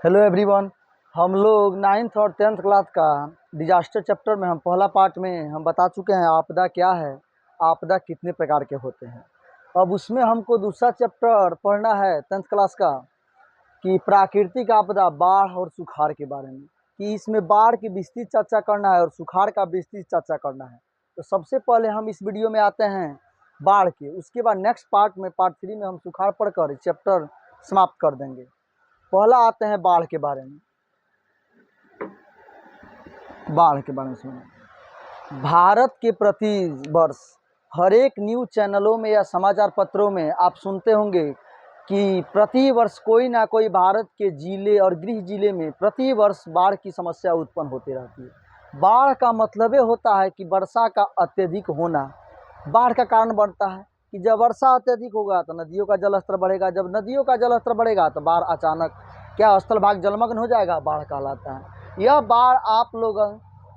Hello everyone. हम लोग 9th और 10th क्लास का डिजास्टर चैप्टर में हम पहला पार्ट में हम बता चुके हैं आपदा क्या है, आपदा कितने प्रकार के होते हैं। अब उसमें हमको दूसरा चैप्टर पढ़ना है 10th क्लास का कि प्राकृतिक आपदा, बाढ़ और सुखाड़ के बारे में, कि इसमें बाढ़ की विस्तृत चर्चा करना है और सुखाड़ का विस्तृत चर्चा करना है। तो सबसे पहले हम इस वीडियो में आते हैं बाढ़ के, उसके बाद नेक्स्ट पार्ट में पार्ट 3 में हम सुखाड़ पढ़कर चैप्टर समाप्त कर देंगे। पहला आते हैं बाढ़ के बारे में। बाढ़ के बारे में सुनिए। भारत के प्रति वर्ष हर एक न्यूज़ चैनलों में या समाचार पत्रों में आप सुनते होंगे कि प्रति वर्ष कोई ना कोई भारत के जिले और गृह जिले में प्रति वर्ष बाढ़ की समस्या उत्पन्न होती रहती है। बाढ़ का मतलब होता है कि वर्षा का अत्यधिक होना बाढ़ का कारण बनता है कि जब वर्षा अत्यधिक होगा तो नदियों का जलस्तर बढ़ेगा, जब नदियों का जलस्तर बढ़ेगा तो बाढ़ अचानक क्या स्थल भाग जलमग्न हो जाएगा, बाढ़ कहलाता है। यह बाढ़ आप लोग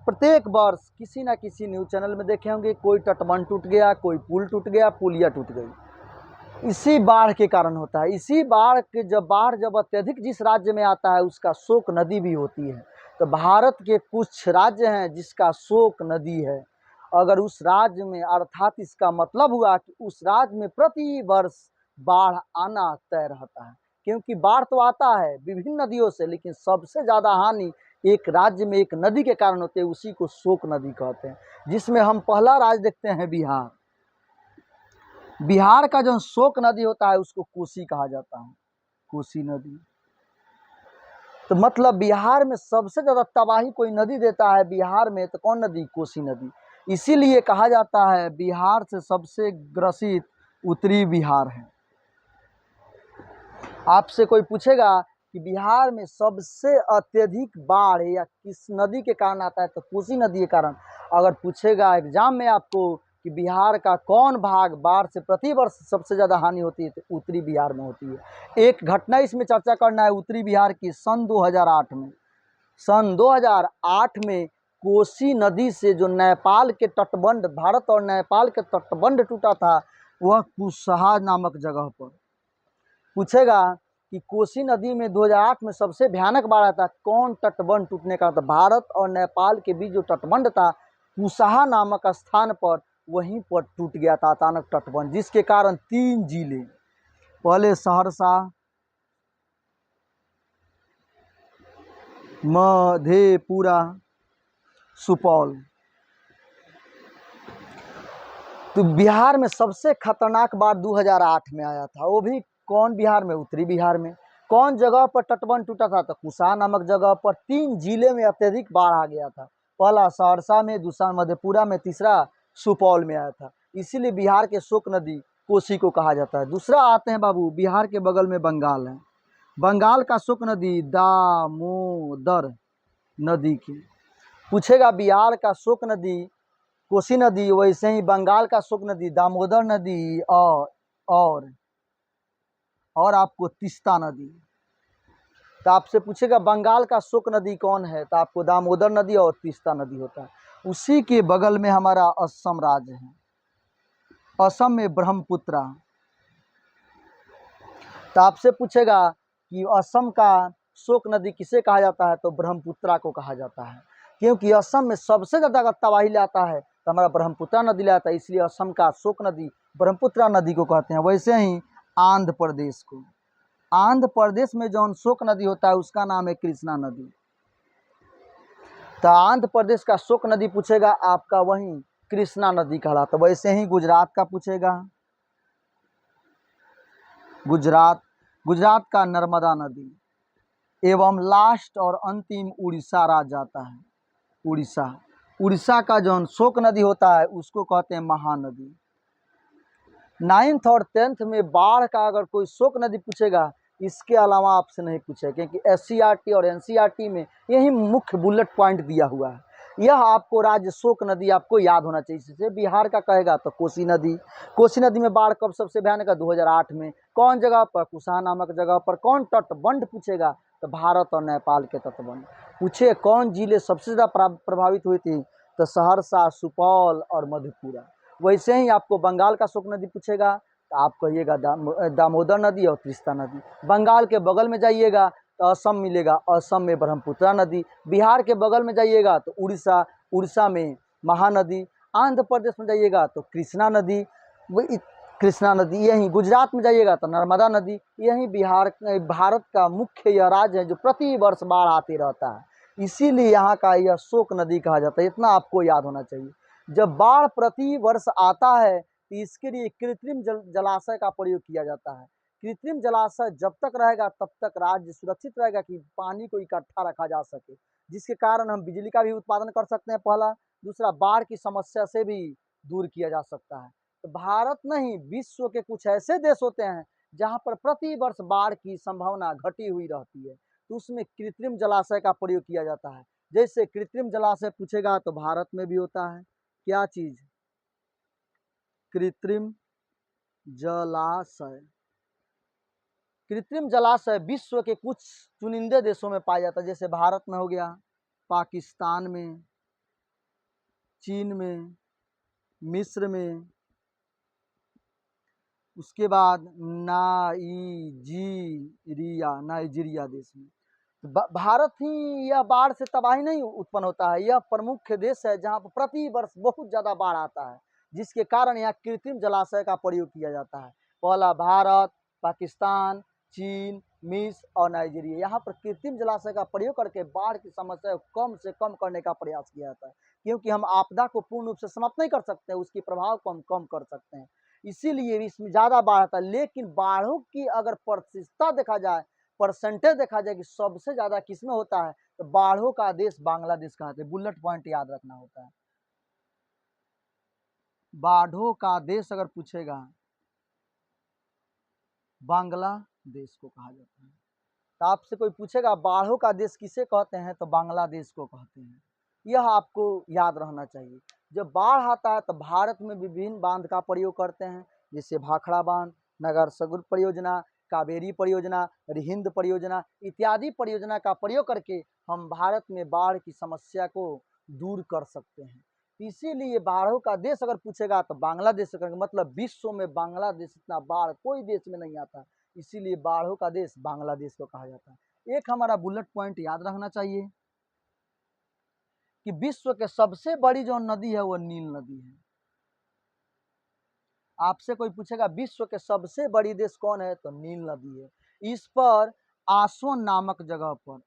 प्रत्येक वर्ष किसी न किसी न्यूज़ चैनल में देखे होंगे, कोई तटबंध टूट गया, कोई पुल टूट गया, पुलिया टूट गई, इसी बाढ़ के कारण होता है। इसी बाढ़ के जब अत्यधिक जिस राज्य में आता है उसका शोक नदी भी होती है। तो भारत के कुछ राज्य हैं जिसका शोक नदी है। अगर उस राज्य में, अर्थात इसका मतलब हुआ कि उस राज्य में प्रति वर्ष बाढ़ आना तय रहता है, क्योंकि बाढ़ तो आता है विभिन्न नदियों से, लेकिन सबसे ज़्यादा हानि एक राज्य में एक नदी के कारण होते हैं, उसी को शोक नदी कहते हैं। जिसमें हम पहला राज्य देखते हैं बिहार। बिहार का जो शोक नदी होता है उसको कोसी कहा जाता है, कोसी नदी। तो मतलब बिहार में सबसे ज़्यादा तबाही कोई नदी देता है बिहार में, तो कौन नदी? कोसी नदी। इसीलिए कहा जाता है बिहार से सबसे ग्रसित उत्तरी बिहार है। आपसे कोई पूछेगा कि बिहार में सबसे अत्यधिक बाढ़ या किस नदी के कारण आता है, तो कोसी नदी के कारण। अगर पूछेगा एग्जाम में आपको कि बिहार का कौन भाग बाढ़ से प्रति वर्ष सबसे ज़्यादा हानि होती है, तो उत्तरी बिहार में होती है। एक घटना इसमें चर्चा करना है उत्तरी बिहार की। सन 2008 में, सन 2008 में कोसी नदी से जो नेपाल के तटबंध, भारत और नेपाल के तटबंध टूटा था, वह कुशहा नामक जगह पर। पूछेगा कि कोसी नदी में 2008 में सबसे भयानक बाढ़ आया था, कौन तटबंध टूटने का? तो भारत और नेपाल के बीच जो तटबंध था कुशहा नामक स्थान पर, वहीं पर टूट गया था अचानक तटबंध, जिसके कारण 3 जिले, पहले सहरसा, मधेपुरा, सुपौल। तो बिहार में सबसे खतरनाक बाढ़ 2008 में आया था, वो भी कौन बिहार में? उत्तरी बिहार में। कौन जगह पर तटबंध टूटा था? तो कुशहा नामक जगह पर। 3 जिले में अत्यधिक बाढ़ आ गया था, पहला सहरसा में, दूसरा मधेपुरा में, तीसरा सुपौल में आया था। इसीलिए बिहार के शोक नदी कोसी को कहा जाता है। दूसरा आते हैं बाबू, बिहार के बगल में बंगाल है। बंगाल का शोक नदी दामोदर नदी की। पूछेगा बिहार का शोक नदी कोसी नदी, वैसे ही बंगाल का शोक नदी दामोदर नदी और आपको तीस्ता नदी। तो आपसे पूछेगा बंगाल का शोक नदी कौन है, तो आपको दामोदर नदी और तीस्ता नदी होता है। उसी के बगल में हमारा असम राज्य है। असम में ब्रह्मपुत्रा। तो आपसे पूछेगा कि असम का शोक नदी किसे कहा जाता है, तो ब्रह्मपुत्रा को कहा जाता है, क्योंकि असम में सबसे ज़्यादा तबाही लाता है तो हमारा ब्रह्मपुत्रा नदी लाता है, इसलिए असम का शोक नदी ब्रह्मपुत्रा नदी को कहते हैं। वैसे ही आंध्र प्रदेश को, आंध्र प्रदेश में जो शोक नदी होता है उसका नाम है कृष्णा नदी। तो आंध्र प्रदेश का शोक नदी पूछेगा आपका वही कृष्णा नदी कहलाता है। वैसे ही गुजरात का पूछेगा, गुजरात का नर्मदा नदी। एवं लास्ट और अंतिम उड़ीसा राज्य आता है। उड़ीसा का जो शोक नदी होता है उसको कहते हैं महानदी। 9th और 10th में बाढ़ का अगर कोई शोक नदी पूछेगा, इसके अलावा आपसे नहीं पूछेगा, क्योंकि SCRT और NCRT में यही मुख्य बुलेट पॉइंट दिया हुआ है। यह आपको राज्य शोक नदी आपको याद होना चाहिए। जैसे बिहार का कहेगा तो कोसी नदी। कोसी नदी में बाढ़ कब सबसे भयानक है? 2008 में। कौन जगह पर? कुशहा नामक जगह पर। कौन तटबंध पूछेगा, तो भारत और नेपाल के तटबंध। पूछे कौन जिले सबसे ज़्यादा प्रभावित हुई थी, तो सहरसा, सुपौल और मधेपुरा। वैसे ही आपको बंगाल का शोक नदी पूछेगा तो आप कहिएगा दामोदर नदी और तीस्ता नदी। बंगाल के बगल में जाइएगा तो असम मिलेगा, असम में ब्रह्मपुत्रा नदी। बिहार के बगल में जाइएगा तो उड़ीसा, उड़ीसा में महानदी। आंध्र प्रदेश में जाइएगा तो कृष्णा नदी, कृष्णा नदी। यहीं गुजरात में जाइएगा तो नर्मदा नदी। यहीं बिहार, भारत का मुख्य यह राज्य है जो प्रति वर्ष बाढ़ आते रहता है, इसीलिए यहाँ का यह शोक नदी कहा जाता है। इतना आपको याद होना चाहिए। जब बाढ़ प्रति वर्ष आता है तो इसके लिए कृत्रिम जलाशय का प्रयोग किया जाता है। कृत्रिम जलाशय जब तक रहेगा तब तक राज्य सुरक्षित रहेगा कि पानी को इकट्ठा रखा जा सके, जिसके कारण हम बिजली का भी उत्पादन कर सकते हैं पहला। दूसरा, बाढ़ की समस्या से भी दूर किया जा सकता है। तो भारत नहीं, विश्व के कुछ ऐसे देश होते हैं जहाँ पर प्रति वर्ष बाढ़ की संभावना घटी हुई रहती है, तो उसमें कृत्रिम जलाशय का प्रयोग किया जाता है। जैसे कृत्रिम जलाशय पूछेगा तो भारत में भी होता है। क्या चीज? कृत्रिम जलाशय। कृत्रिम जलाशय विश्व के कुछ चुनिंदे देशों में पाया जाता है, जैसे भारत में हो गया, पाकिस्तान में, चीन में, मिस्र में, उसके बाद नाइजीरिया देश में। भारत ही यह बाढ़ से तबाही नहीं उत्पन्न होता है, यह प्रमुख देश है जहाँ पर प्रति वर्ष बहुत ज़्यादा बाढ़ आता है, जिसके कारण यहाँ कृत्रिम जलाशय का प्रयोग किया जाता है। पहला भारत, पाकिस्तान, चीन, मिस्र और नाइजीरिया, यहाँ पर कृत्रिम जलाशय का प्रयोग करके बाढ़ की समस्या को कम से कम करने का प्रयास किया जाता है, क्योंकि हम आपदा को पूर्ण रूप से समाप्त नहीं कर सकते, उसके प्रभाव को हम कम कर सकते हैं, इसीलिए इसमें ज़्यादा बाढ़ आता है। लेकिन बाढ़ों की अगर प्रतिशतता देखा जाए, परसेंटेज देखा जाए कि सबसे ज़्यादा किसमें होता है, तो बाढ़ों का देश बांग्लादेश कहते हैं। बुलेट पॉइंट याद रखना होता है। बाढ़ों का देश अगर पूछेगा, बांग्लादेश को कहा जाता है। तो आपसे कोई पूछेगा बाढ़ों का देश किसे कहते हैं, तो बांग्लादेश को कहते हैं। यह आपको याद रहना चाहिए। जब बाढ़ आता है तो भारत में विभिन्न बांध का प्रयोग करते हैं, जैसे भाखड़ा बांध, नगर सगुर परियोजना, कावेरी परियोजना, रिहिंद परियोजना इत्यादि परियोजना का प्रयोग करके हम भारत में बाढ़ की समस्या को दूर कर सकते हैं। इसीलिए बाढ़ों का देश अगर पूछेगा तो बांग्लादेश करेंगे, मतलब विश्व में बांग्लादेश इतना बाढ़ कोई देश में नहीं आता, इसीलिए बाढ़ों का देश बांग्लादेश को कहा जाता है। एक हमारा बुलेट पॉइंट याद रखना चाहिए कि विश्व के सबसे बड़ी जो नदी है वो नील नदी है। आपसे कोई पूछेगा विश्व के सबसे बड़ी देश कौन है, तो नील नदी है। इस पर आसवान नामक जगह पर,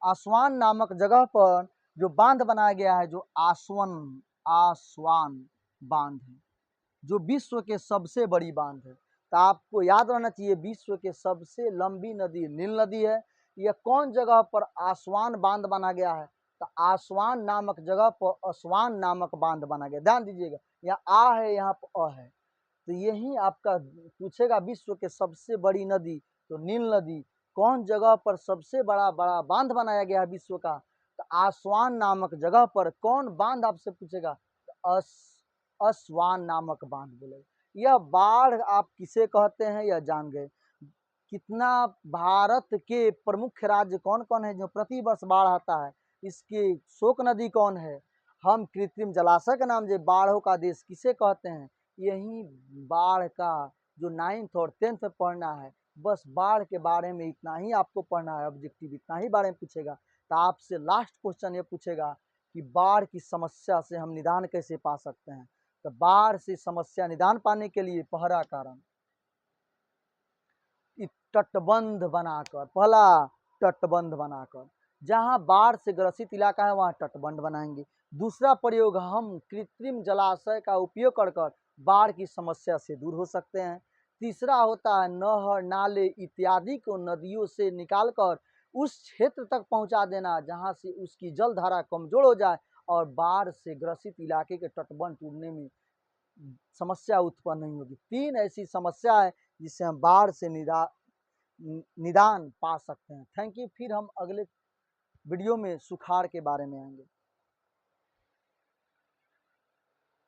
आसवान नामक जगह पर जो बांध बनाया गया है, जो आसवान बांध है, जो विश्व के सबसे बड़ी बांध है। तो आपको याद रहना चाहिए विश्व के सबसे लंबी नदी नील नदी है। यह कौन जगह पर आसवान बांध बना गया है, तो आसवान नामक जगह पर आसवान नामक बांध बना गया। ध्यान दीजिएगा, यहाँ आ है, यहाँ पर अ है, तो यही आपका पूछेगा विश्व के सबसे बड़ी नदी, तो नील नदी कौन जगह पर सबसे बड़ा बांध बनाया गया है विश्व का, तो आसवान नामक जगह पर। कौन बांध आपसे पूछेगा, तो असवान नामक बांध बोलेगा। यह बाढ़ आप किसे कहते हैं यह जान गए। कितना भारत के प्रमुख राज्य कौन कौन है जो प्रति वर्ष बाढ़ आता है, इसकी शोक नदी कौन है, हम कृत्रिम जलाशय के नाम से बाढ़ों का देश किसे कहते हैं, यही बाढ़ का जो 9th और 10th में पढ़ना है। बस बाढ़ के बारे में इतना ही आपको पढ़ना है, ऑब्जेक्टिव इतना ही बारे में पूछेगा। तो आपसे लास्ट क्वेश्चन ये पूछेगा कि बाढ़ की समस्या से हम निदान कैसे पा सकते हैं। तो बाढ़ से समस्या निदान पाने के लिए पहला कारण तटबंध बनाकर, पहला तटबंध बनाकर, जहां बाढ़ से ग्रसित इलाका है वहां तटबंध बनाएंगे। दूसरा प्रयोग, हम कृत्रिम जलाशय का उपयोग कर बाढ़ की समस्या से दूर हो सकते हैं। तीसरा होता है नहर नाले इत्यादि को नदियों से निकालकर उस क्षेत्र तक पहुंचा देना जहां से उसकी जल धारा कमजोर हो जाए और बाढ़ से ग्रसित इलाके के तटबंध टूटने में समस्या उत्पन्न नहीं होगी। 3 ऐसी समस्या है जिससे हम बाढ़ से निदान पा सकते हैं। Thank you. फिर हम अगले वीडियो में सुखाड़ के बारे में आएंगे।